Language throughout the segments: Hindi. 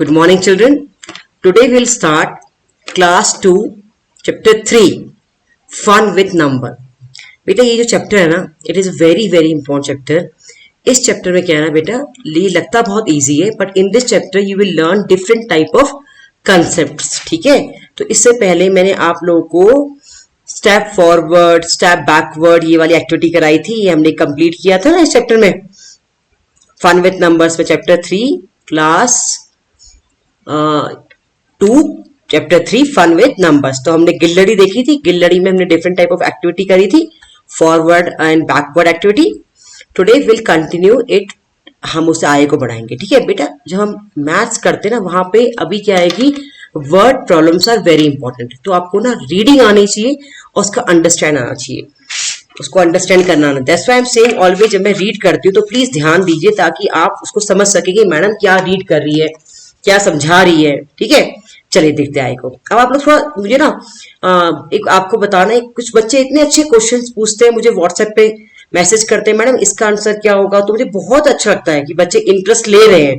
Good morning, children. Today we'll start class 2, chapter 3, fun with number. बेटा ये जो चैप्टर है ना, it is very very important chapter. इस चैप्टर में क्या है ना बेटा, ये लगता बहुत इजी है, but in this chapter you will learn different type of concepts. ठीक है, तो इससे पहले मैंने आप लोगों को स्टेप फॉरवर्ड स्टेप बैकवर्ड ये वाली एक्टिविटी कराई थी, ये हमने कंप्लीट किया था ना इस चैप्टर में. फन विथ नंबर्स में chapter 3 class 2 chapter 3 fun with numbers. तो हमने गिल्लड़ी देखी थी. गिल्लड़ी में हमने डिफरेंट टाइप ऑफ एक्टिविटी करी थी, forward and backward activity. Today will continue it. हम उसे आगे को बढ़ाएंगे. ठीक है बेटा, जब हम मैथ्स करते हैं ना, वहां पे अभी क्या है कि word problems are very important. तो आपको ना रीडिंग आनी चाहिए और उसका अंडरस्टैंड आना चाहिए, उसको अंडरस्टैंड करना आना. That's why I am saying always, जब मैं रीड करती हूँ तो प्लीज ध्यान दीजिए ताकि आप उसको समझ सके कि मैडम क्या रीड कर रही है, क्या समझा रही है. ठीक है, चलिए देखते आए को. अब आप लोग थोड़ा मुझे ना एक आपको बताना है, कुछ बच्चे इतने अच्छे क्वेश्चंस पूछते हैं, मुझे व्हाट्सएप पे मैसेज करते हैं, मैडम इसका आंसर क्या होगा. तो मुझे बहुत अच्छा लगता है कि बच्चे इंटरेस्ट ले रहे हैं.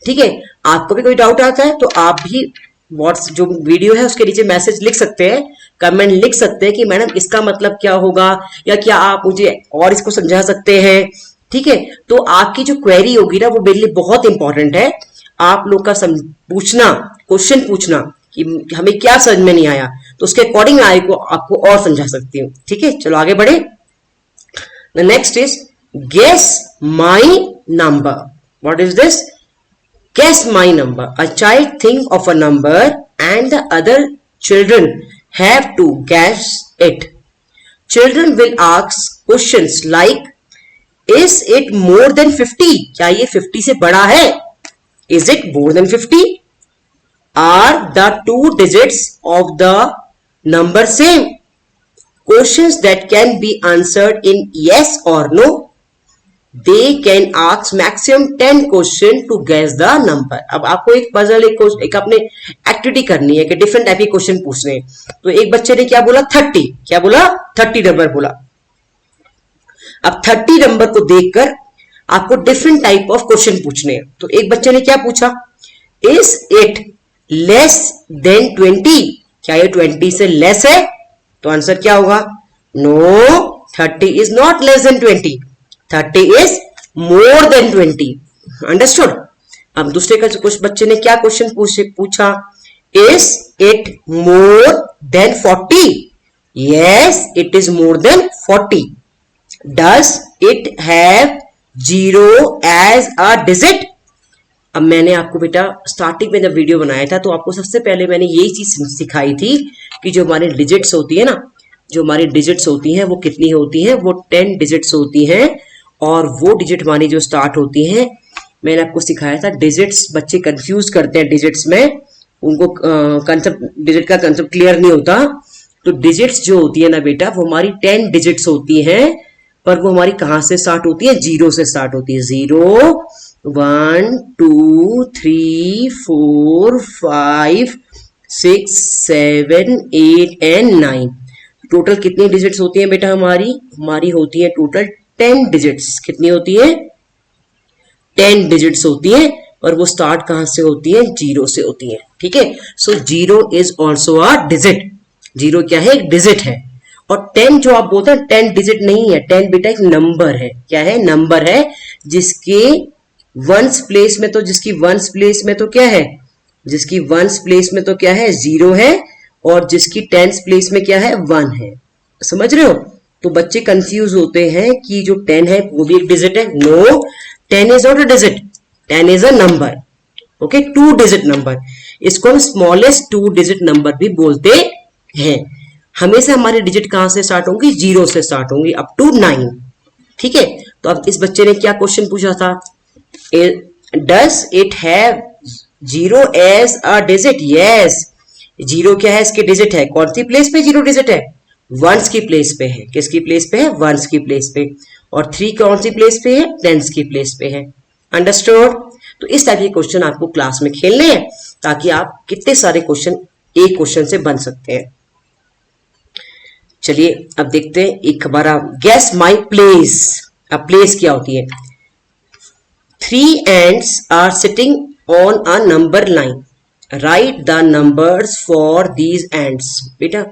ठीक है, आपको भी कोई डाउट आता है तो आप भी व्हाट्स जो वीडियो है उसके नीचे मैसेज लिख सकते हैं, कमेंट लिख सकते हैं कि मैडम इसका मतलब क्या होगा, या क्या आप मुझे और इसको समझा सकते हैं. ठीक है, तो आपकी जो क्वेरी होगी ना वो मेरे लिए बहुत इंपॉर्टेंट है. आप लोग का पूछना, क्वेश्चन पूछना कि हमें क्या समझ में नहीं आया, तो उसके अकॉर्डिंग आए को आपको और समझा सकती हूँ. ठीक है, चलो आगे बढ़े. The next is guess my number. What is this? Guess my number. A child think of a number and the other children have to guess it. Children will ask questions like, is it more than 50? क्या ये 50 से बड़ा है? Is it more than 50? Are the two digits of the number same? Questions that can be answered in yes or no. They can ask maximum 10 question to guess the number. अब आपको एक पजल, एक अपने एक्टिविटी करनी है कि डिफरेंट टाइप के क्वेश्चन पूछने हैं. तो एक बच्चे ने क्या बोला? 30. क्या बोला? 30 नंबर बोला. अब 30 नंबर को देखकर आपको डिफरेंट टाइप ऑफ क्वेश्चन पूछने हैं. तो एक बच्चे ने क्या पूछा? Is it less than 20? क्या ये 20 से लेस है? तो आंसर क्या होगा? No, 30 is not less than 20. 30 is more than 20. Understood. अब दूसरे का कुछ बच्चे ने क्या क्वेश्चन पूछा? Is it more than 40? Yes, it is more than 40. Does it have 0 as a digit? अब मैंने आपको बेटा स्टार्टिंग में जब वीडियो बनाया था तो आपको सबसे पहले मैंने यही चीज सिखाई थी कि जो हमारी डिजिट्स होती है ना, जो हमारी डिजिट्स होती हैं वो कितनी होती हैं? वो 10 डिजिट्स होती हैं. और वो डिजिट हमारी जो स्टार्ट होती हैं, मैंने आपको सिखाया था. डिजिट्स बच्चे कंफ्यूज करते हैं डिजिट्स में, उनको कंसेप्ट, डिजिट का कंसेप्ट क्लियर नहीं होता. तो डिजिट्स जो होती है ना बेटा, वो हमारी 10 डिजिट्स होती हैं, पर वो हमारी कहां से स्टार्ट होती है? 0 से स्टार्ट होती है. 0, 1, 2, 3, 4, 5, 6, 7, 8 एंड 9. टोटल कितनी डिजिट्स होती हैं बेटा? हमारी होती है टोटल 10 डिजिट्स. कितनी होती है? 10 डिजिट्स होती हैं, और वो स्टार्ट कहां से होती है? 0 से होती है. ठीक है, सो 0 इज ऑल्सो अ डिजिट. 0 क्या है? एक डिजिट है. और 10 जो आप बोलते हैं 10 डिजिट नहीं है. 10 बेटा एक नंबर है. क्या है? नंबर है, जिसके वंस प्लेस में तो क्या है? जिसकी वंस प्लेस में तो क्या है? 0 है, और जिसकी टेंस प्लेस में क्या है? 1 है. समझ रहे हो? तो बच्चे कंफ्यूज होते हैं कि जो 10 है वो भी एक डिजिट है. No, 10 is not a digit. 10 is a number. Okay, 2 digit number. इसको हम स्मॉलेस्ट 2 डिजिट नंबर भी बोलते हैं. हमेशा हमारी डिजिट कहां से स्टार्ट होंगी? 0 से स्टार्ट होंगी अप टू 9. ठीक है, तो अब इस बच्चे ने क्या क्वेश्चन पूछा था? Does it have 0 as a digit? Yes, 0 क्या है? इसके डिजिट है. कौन सी प्लेस पे 0 डिजिट है? वंस की प्लेस पे है. किसकी प्लेस पे है? वंस की प्लेस पे. और 3 कौन सी प्लेस पे है? टेंस की प्लेस पे है. अंडरस्टूड. तो इस टाइप के क्वेश्चन आपको क्लास में खेलने हैं ताकि आप कितने सारे क्वेश्चन एक क्वेश्चन से बन सकते हैं. चलिए अब देखते हैं एक हमारा गेस माई प्लेस. अब प्लेस क्या होती है? 3 ants are sitting on a number line, right the numbers for these ends. बेटा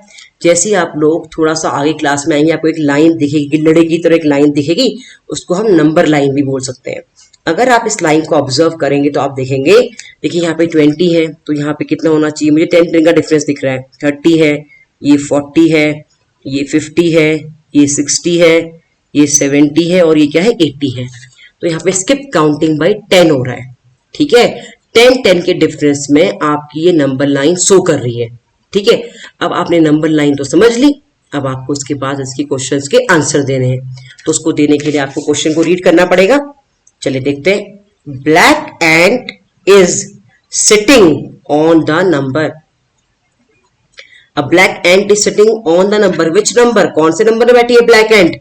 जैसे ही आप लोग थोड़ा सा आगे क्लास में आएंगे आपको एक लाइन दिखेगी, गिल्लड़ी की तरह एक लाइन दिखेगी, उसको हम नंबर लाइन भी बोल सकते हैं। अगर आप इस लाइन को ऑब्जर्व करेंगे तो आप देखेंगे, देखिए यहाँ पे 20 है तो यहाँ पे कितना होना चाहिए, मुझे 10 का डिफरेंस दिख रहा है, 30 है, ये 40 है, ये 50 है, ये 60 है, ये 70 है और ये क्या है 80 है। तो यहाँ पे स्किप काउंटिंग बाय 10 हो रहा है, ठीक है। 10 के डिफरेंस में आपकी ये नंबर लाइन शो कर रही है, ठीक है। अब आपने नंबर लाइन तो समझ ली, अब आपको इसके बाद इसके क्वेश्चंस के आंसर देने हैं। तो उसको देने के लिए आपको क्वेश्चन को रीड करना पड़ेगा। चलिए देखते हैं। Black ant is sitting on the number, अब black ant is sitting on the number, which number, कौन से नंबर में बैठी है ब्लैक एंट,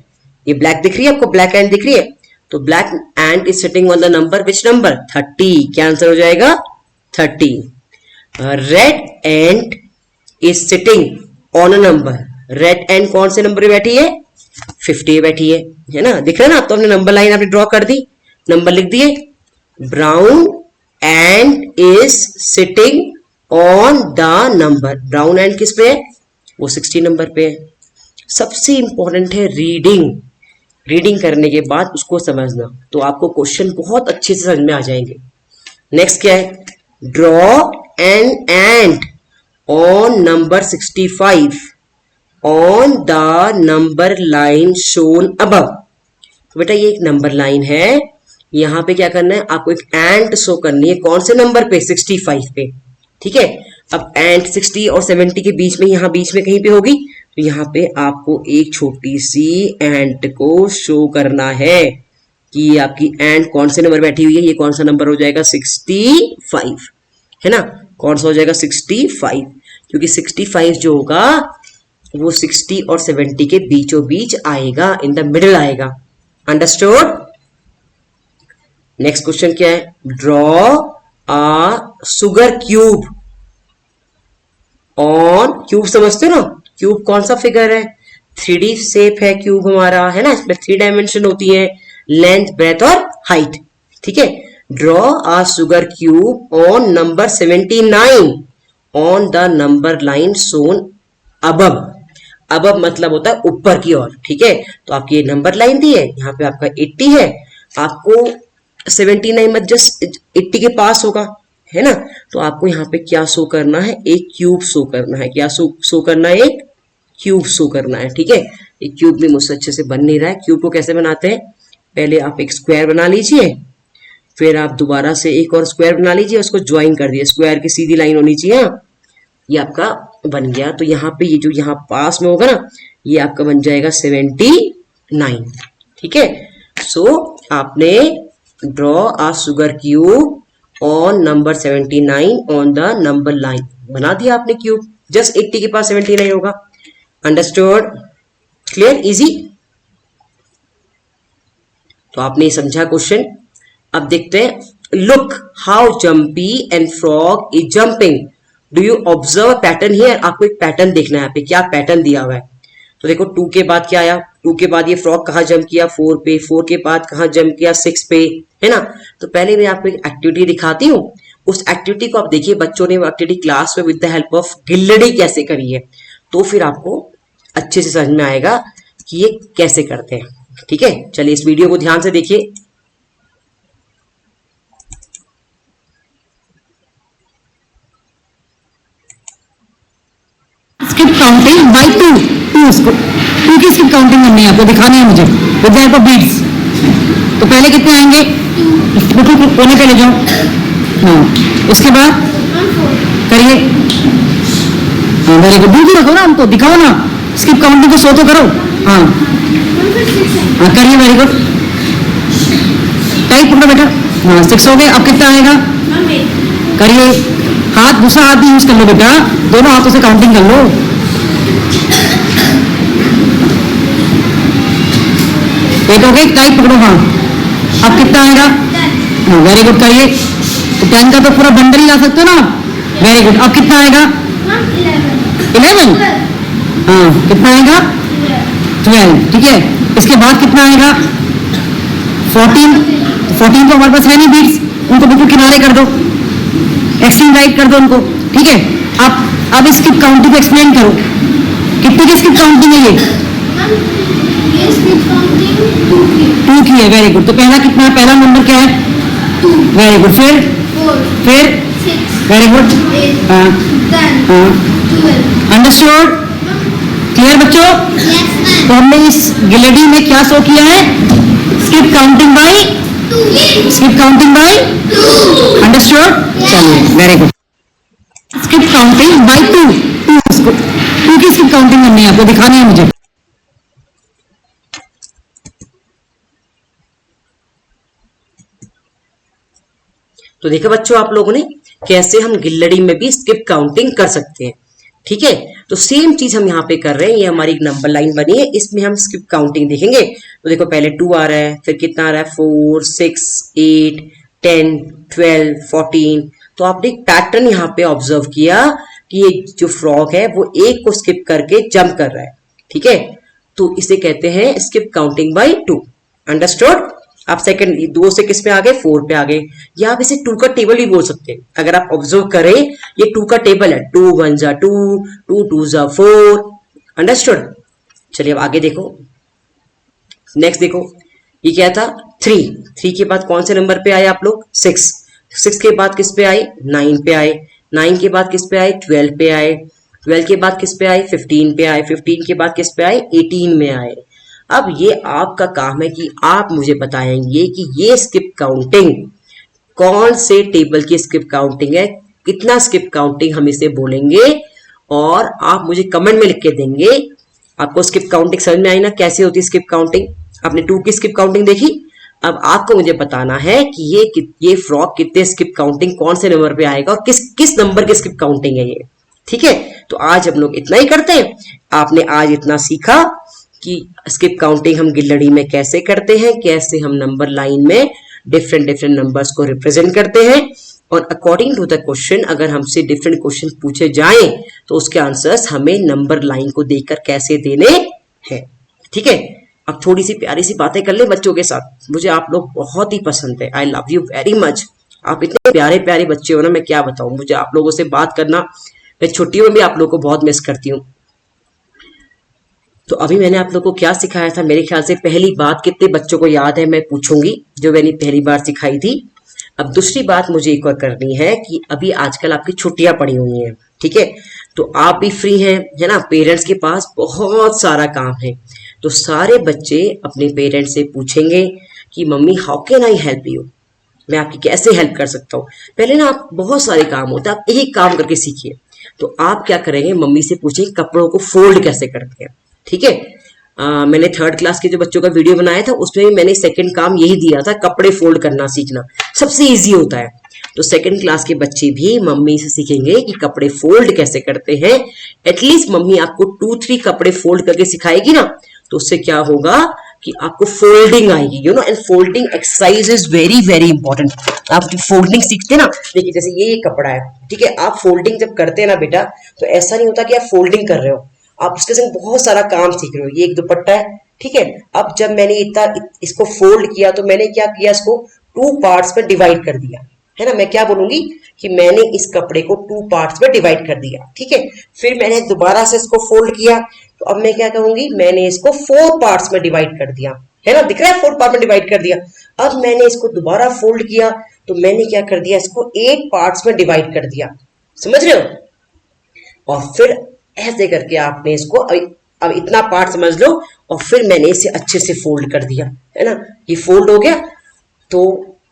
ये ब्लैक दिख रही है आपको, ब्लैक एंट दिख रही है, तो black ant is sitting on the number which number 30, क्या आंसर हो जाएगा 30। Red ant is sitting on a number, red एंट कौन से नंबर पे बैठी है 50 बैठी है ना, दिख रहा है ना। तो हमने नंबर लाइन आपने ड्रॉ कर दी, नंबर लिख दिए। Brown ant is sitting on the number, brown ant किस पे है, वो 60 नंबर पे है। सबसे इंपॉर्टेंट है रीडिंग, रीडिंग करने के बाद उसको समझना, तो आपको क्वेश्चन बहुत अच्छे से समझ में आ जाएंगे। नेक्स्ट क्या है, draw an ant on number 65 on the number line shown above. तो बेटा ये एक नंबर लाइन है, यहाँ पे क्या करना है आपको, एक एंट शो करनी है, कौन से नंबर पे 65 पे, ठीक है। अब एंट 60 और 70 के बीच में, यहाँ बीच में कहीं पे होगी, तो यहाँ पे आपको एक छोटी सी एंट को शो करना है कि आपकी एंट कौन से नंबर बैठी हुई है, ये कौन सा नंबर हो जाएगा 65 है ना, कौन सा हो जाएगा 65, क्योंकि 65 जो होगा वो 60 और 70 के बीचों बीच आएगा, इन द मिडिल आएगा। अंडरस्टूड। नेक्स्ट क्वेश्चन क्या है, draw a sugar cube on, cube समझते हो ना, क्यूब कौन सा फिगर है, 3D शेप है क्यूब हमारा, है ना, इसमें 3 डायमेंशन होती है, लेंथ ब्रेथ और हाइट, ठीक है। Draw a sugar cube on number 79 on the number line shown above, above मतलब होता है ऊपर की ओर, ठीक है। तो आपकी ये नंबर लाइन दी है, यहाँ पे आपका 80 है, आपको 79 मत जस्ट 80 के पास होगा, है ना। तो आपको यहाँ पे क्या शो करना है, एक क्यूब शो करना है, क्या शो करना है, एक क्यूब शो करना है, ठीक है। एक क्यूब भी मुझसे अच्छे से बन नहीं रहा है। क्यूब को कैसे बनाते हैं, पहले आप एक स्क्वायर बना लीजिए, फिर आप दोबारा से एक और स्क्वायर बना लीजिए, उसको ज्वाइन कर दिए, स्क्वायर की सीधी लाइन होनी चाहिए, ये आपका बन गया। तो यहाँ पे ये जो यहाँ पास में होगा ना, ये आपका बन जाएगा 79, ठीक है। सो आपने draw a sugar cube on number 79 on the number line, बना दिया आपने क्यूब, जस्ट 80 के पास 79 होगा। Understood, clear, easy. तो आपने समझा क्वेश्चन। अब देखते हैं, look how jumpy and frog is jumping, do you observe pattern here, आपको एक पैटर्न देखना है, यहाँ पे क्या पैटर्न दिया हुआ है। तो देखो 2 के बाद क्या आया, 2 के बाद ये फ्रॉग कहाँ जंप किया 4 पे, 4 के बाद कहाँ जंप किया 6 पे, है ना। तो पहले मैं आपको एक एक्टिविटी दिखाती हूँ, उस एक्टिविटी को आप देखिए, बच्चों ने वो एक्टिविटी क्लास में विद द हेल्प ऑफ गिल्लड़ी कैसे करी है, तो फिर आपको अच्छे से समझ में आएगा कि ये कैसे करते हैं, ठीक है। चलिए इस वीडियो को ध्यान से देखिए। स्किप काउंटिंग बाय 2 उसको 2 की स्किप काउंटिंग करनी है, आपको दिखानी है मुझे with the help of beats. तो पहले कितने आएंगे, बिल्कुल कोने पे ले जाओ, हाँ, उसके बाद करिए, हाँ वेरी गुड, बिल्कुल रखो ना, हमको दिखाओ ना, स्किप काउंटिंग को शो तो करो, हाँ हाँ करिए, वेरी गुड, टाइट पकड़ो बेटा, हाँ 6 हो गए। अब कितना आएगा, करिए, हाथ दूसरा हाथ भी यूज कर लो बेटा, दोनों हाथों से काउंटिंग कर लो। 8 हो गए, टाइट पकड़ो, हाँ। अब कितना आएगा, हाँ वेरी गुड, करिए। तो 10 का तो पूरा बंडल ही ला सकते हो ना, वेरी गुड। अब कितना आएगा 11, हाँ कितना आएगा 12, ठीक है। इसके बाद कितना आएगा 14, तो 14 तो हमारे पास है नहीं बीट्स, उनको बिल्कुल किनारे कर दो, एक्सट्रीम राइट कर दो उनको, ठीक है। अब इसकी काउंटिंग एक्सप्लेन करो, कितने की स्किप काउंटिंग है ये? ये स्किप काउंटिंग 2 की है, वेरी गुड। तो पहला कितना है, पहला नंबर क्या है? 2, वेरी गुड। 4, फिर 6, वेरी गुड, 8, हाँ 10, हाँ, 12. अंडरस्टूड, क्लियर बच्चों? Yes, ma'am. तो हमने इस गिलेडी में क्या शो किया है? Skip counting by 2, skip counting by 2. Understood, चलिए very good. Skip counting by 2, 2 की स्किप काउंटिंग करनी है, आपको दिखानी है मुझे। तो देखा बच्चों आप लोगों ने कैसे हम गिल्लड़ी में भी स्किप काउंटिंग कर सकते हैं, ठीक है। तो सेम चीज हम यहाँ पे कर रहे हैं, ये हमारी एक नंबर लाइन बनी है, इसमें हम स्किप काउंटिंग देखेंगे। तो देखो पहले 2 आ रहा है, फिर कितना आ रहा है 4, 6, 8, 10, 12, 14। तो आपने एक पैटर्न यहाँ पे ऑब्जर्व किया कि ये जो फ्रॉग है वो एक को स्किप करके जंप कर रहा है, ठीक है। तो इसे कहते हैं स्किप काउंटिंग बाई 2, अंडरस्टूड। आप सेकंड 2 से किस पे आ गए, 4 पे आ गए, या आप इसे 2 का टेबल भी बोल सकते हैं। अगर आप ऑब्जर्व करें ये 2 का टेबल है, 2 1 जा 2, 2 2 जा 4, अंडरस्टूड। चलिए अब आगे देखो, नेक्स्ट देखो ये क्या था 3 के बाद कौन से नंबर पे आए आप लोग, 6 के बाद किस पे आए, 9 पे आए, 9 के बाद किस पे आए, 12 पे आए, 12 के बाद किस पे आए, 15 पे आए, 15 के बाद किस पे आए, 18 में आए। अब ये आपका काम है कि आप मुझे बताएंगे कि ये स्किप काउंटिंग कौन से टेबल की स्किप काउंटिंग है, कितना स्किप काउंटिंग हम इसे बोलेंगे, और आप मुझे कमेंट में लिख के देंगे। आपको स्किप काउंटिंग समझ में आई ना, कैसे होती है स्किप काउंटिंग? आपने 2 की स्किप काउंटिंग देखी, अब आपको मुझे बताना है कि ये फ्रॉग कितने स्किप काउंटिंग कौन से नंबर पे आएगा और किस नंबर की स्किप काउंटिंग है ये, ठीक है। तो आज हम लोग इतना ही करते हैं। आपने आज इतना सीखा कि स्किप काउंटिंग हम गिल्लड़ी में कैसे करते हैं, कैसे हम नंबर लाइन में डिफरेंट नंबर्स को रिप्रेजेंट करते हैं, और अकॉर्डिंग टू द क्वेश्चन अगर हमसे डिफरेंट क्वेश्चन पूछे जाएं तो उसके आंसर्स हमें नंबर लाइन को देखकर कैसे देने हैं, ठीक है। अब थोड़ी सी प्यारी सी बातें कर ले बच्चों के साथ, मुझे आप लोग बहुत ही पसंद है, I love you very much. आप इतने प्यारे प्यारे बच्चे हो ना, मैं क्या बताऊं, मुझे आप लोगों से बात करना, मैं छुट्टियों में भी आप लोगों को बहुत मिस करती हूँ। तो अभी मैंने आप लोगों को क्या सिखाया था, मेरे ख्याल से पहली बात कितने बच्चों को याद है मैं पूछूंगी, जो मैंने पहली बार सिखाई थी। अब दूसरी बात मुझे एक और करनी है कि अभी आजकल आपकी छुट्टियां पड़ी हुई हैं, ठीक है, तो आप भी फ्री हैं, है ना, पेरेंट्स के पास बहुत सारा काम है। तो सारे बच्चे अपने पेरेंट्स से पूछेंगे कि mummy how can I help you, मैं आपकी कैसे हेल्प कर सकता हूँ। पहले ना आप बहुत सारे काम होते हैं, आप एक ही काम करके सीखिए। तो आप क्या करेंगे, मम्मी से पूछेंगे कपड़ों को फोल्ड कैसे करते हैं, ठीक है। मैंने 3rd क्लास के जो बच्चों का वीडियो बनाया था उसमें मैंने सेकंड काम यही दिया था, कपड़े फोल्ड करना सीखना सबसे इजी होता है। तो 2nd क्लास के बच्चे भी मम्मी से सीखेंगे कि कपड़े फोल्ड कैसे करते हैं। एटलीस्ट मम्मी आपको 2-3 कपड़े फोल्ड करके सिखाएगी ना, तो उससे क्या होगा कि आपको फोल्डिंग आएगी, you know, and folding exercise is very important. आप फोल्डिंग सीखते ना, देखिए जैसे ये कपड़ा है, ठीक है, आप फोल्डिंग जब करते हैं ना बेटा, तो ऐसा नहीं होता कि आप फोल्डिंग कर रहे हो, आप उसके संग बहुत सारा काम सीख रहे हो। ये एक दुपट्टा है, ठीक है, अब जब मैंने इसको फोल्ड किया तो मैंने क्या किया, इसको 2 पार्ट्स में डिवाइड कर दिया, है ना। मैं क्या बोलूंगी कि मैंने इस कपड़े को 2 पार्ट्स में डिवाइड कर दिया, ठीक है। फिर मैंने दोबारा से इसको फोल्ड किया, तो अब मैं क्या कहूंगी, मैंने इसको 4 पार्ट्स में डिवाइड कर दिया, है ना, दिख रहा है 4 पार्ट में डिवाइड कर दिया। अब मैंने इसको दोबारा फोल्ड किया, तो मैंने क्या कर दिया, इसको 8 पार्ट्स में डिवाइड कर दिया, समझ रहे हो। और फिर ऐसे करके आपने इसको अब इतना पार्ट समझ लो, और फिर मैंने इसे अच्छे से फोल्ड कर दिया, है ना, ये फोल्ड हो गया। तो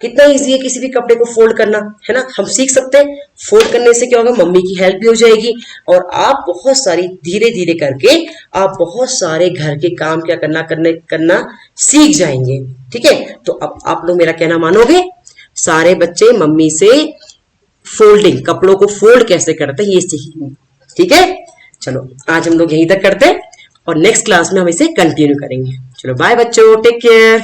कितना इजी है किसी भी कपड़े को फोल्ड करना, है ना, हम सीख सकते हैं। फोल्ड करने से क्या होगा, मम्मी की हेल्प भी हो जाएगी, और आप बहुत सारी धीरे धीरे करके आप बहुत सारे घर के काम क्या करना सीख जाएंगे, ठीक है। तो अब आप लोग मेरा कहना मानोगे, सारे बच्चे मम्मी से फोल्डिंग, कपड़ों को फोल्ड कैसे करते हैं ये सीखेंगे, ठीक है। चलो आज हम लोग यहीं तक करते हैं, और नेक्स्ट क्लास में हम इसे कंटिन्यू करेंगे। चलो बाय बच्चों, टेक केयर।